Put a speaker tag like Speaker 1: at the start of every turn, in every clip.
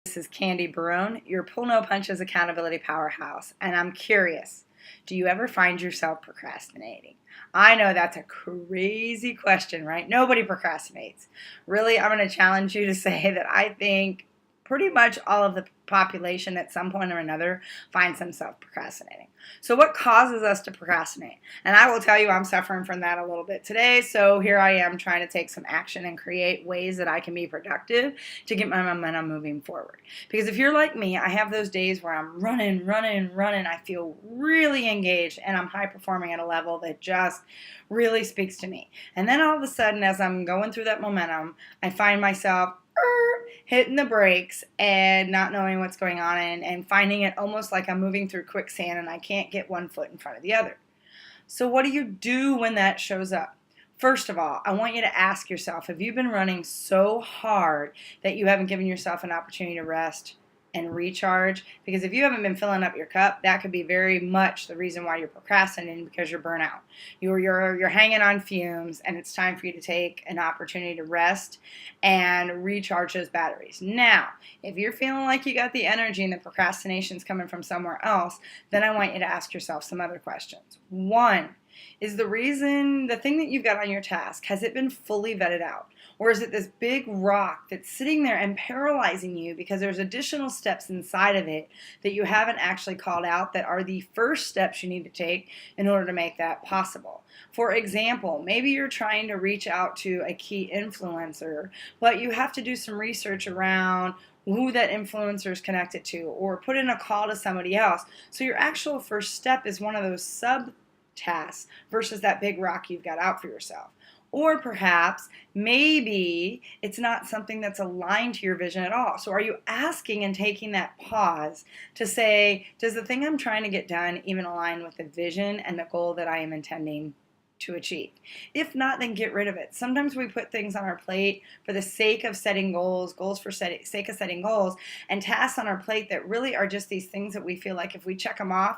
Speaker 1: This is Candy Barone, your Pull No Punches accountability powerhouse, and I'm curious, do you ever find yourself procrastinating? I know that's a crazy question, right? Nobody procrastinates. Really, I'm going to challenge you to say that I think pretty much all of the population at some point or another finds themselves procrastinating. So what causes us to procrastinate? And I will tell you I'm suffering from that a little bit today. So here I am trying to take some action and create ways that I can be productive to get my momentum moving forward. Because if you're like me, I have those days where I'm running. I feel really engaged and I'm high performing at a level that just really speaks to me. And then all of a sudden, as I'm going through that momentum, I find myself hitting the brakes and not knowing what's going on and finding it almost like I'm moving through quicksand and I can't get one foot in front of the other. So what do you do when that shows up? First of all, I want you to ask yourself, have you been running so hard that you haven't given yourself an opportunity to rest and recharge? Because if you haven't been filling up your cup, that could be very much the reason why you're procrastinating, because you're burnt out. You're hanging on fumes, and it's time for you to take an opportunity to rest and recharge those batteries. Now, if you're feeling like you got the energy and the procrastination's coming from somewhere else, then I want you to ask yourself some other questions. One, is the thing that you've got on your task, has it been fully vetted out? Or is it this big rock that's sitting there and paralyzing you because there's additional steps inside of it that you haven't actually called out that are the first steps you need to take in order to make that possible? For example, maybe you're trying to reach out to a key influencer, but you have to do some research around who that influencer is connected to, or put in a call to somebody else. So your actual first step is one of those tasks versus that big rock you've got out for yourself. Or perhaps, maybe it's not something that's aligned to your vision at all. So are you asking and taking that pause to say, does the thing I'm trying to get done even align with the vision and the goal that I am intending to achieve? If not, then get rid of it. Sometimes we put things on our plate for the sake of setting goals for sake of setting goals, and tasks on our plate that really are just these things that we feel like if we check them off,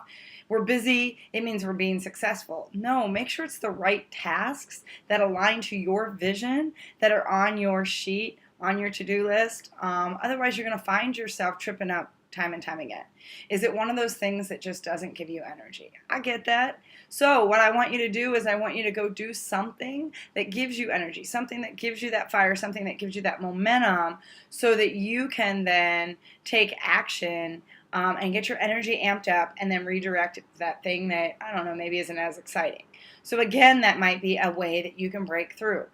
Speaker 1: we're busy, it means we're being successful. No, make sure it's the right tasks that align to your vision, that are on your sheet, on your to-do list. Otherwise, you're going to find yourself tripping up time and time again. Is it one of those things that just doesn't give you energy? I get that. So what I want you to do is I want you to go do something that gives you energy, something that gives you that fire, something that gives you that momentum, so that you can then take action and get your energy amped up and then redirect it to that thing that, I don't know, maybe isn't as exciting. So again, that might be a way that you can break through.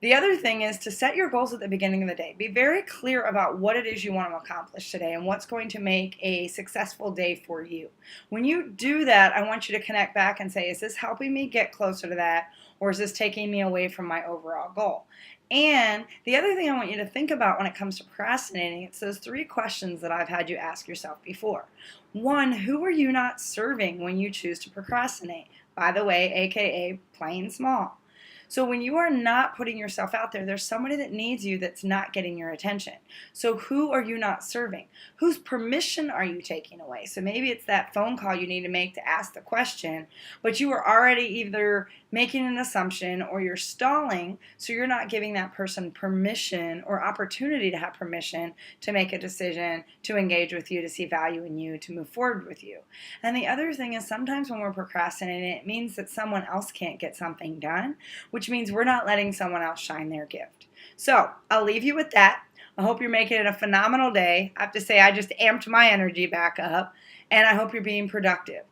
Speaker 1: The other thing is to set your goals at the beginning of the day. Be very clear about what it is you want to accomplish today and what's going to make a successful day for you. When you do that, I want you to connect back and say, is this helping me get closer to that, or is this taking me away from my overall goal? And the other thing I want you to think about when it comes to procrastinating, it's those 3 questions that I've had you ask yourself before. 1, who are you not serving when you choose to procrastinate? By the way, AKA plain small. So when you are not putting yourself out there, there's somebody that needs you that's not getting your attention. So who are you not serving? Whose permission are you taking away? So maybe it's that phone call you need to make to ask the question, but you are already either making an assumption or you're stalling, so you're not giving that person permission or opportunity to have permission to make a decision, to engage with you, to see value in you, to move forward with you. And the other thing is, sometimes when we're procrastinating, it means that someone else can't get something done, which means we're not letting someone else shine their gift. So I'll leave you with that. I hope you're making it a phenomenal day. I have to say, I just amped my energy back up, and I hope you're being productive.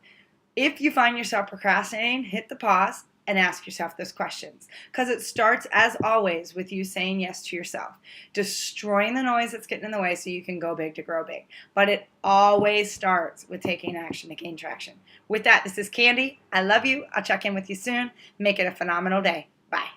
Speaker 1: If you find yourself procrastinating, hit the pause and ask yourself those questions, because it starts, as always, with you saying yes to yourself, destroying the noise that's getting in the way so you can go big to grow big. But it always starts with taking action to gain traction. With that, this is Candy. I love you. I'll check in with you soon. Make it a phenomenal day. Bye.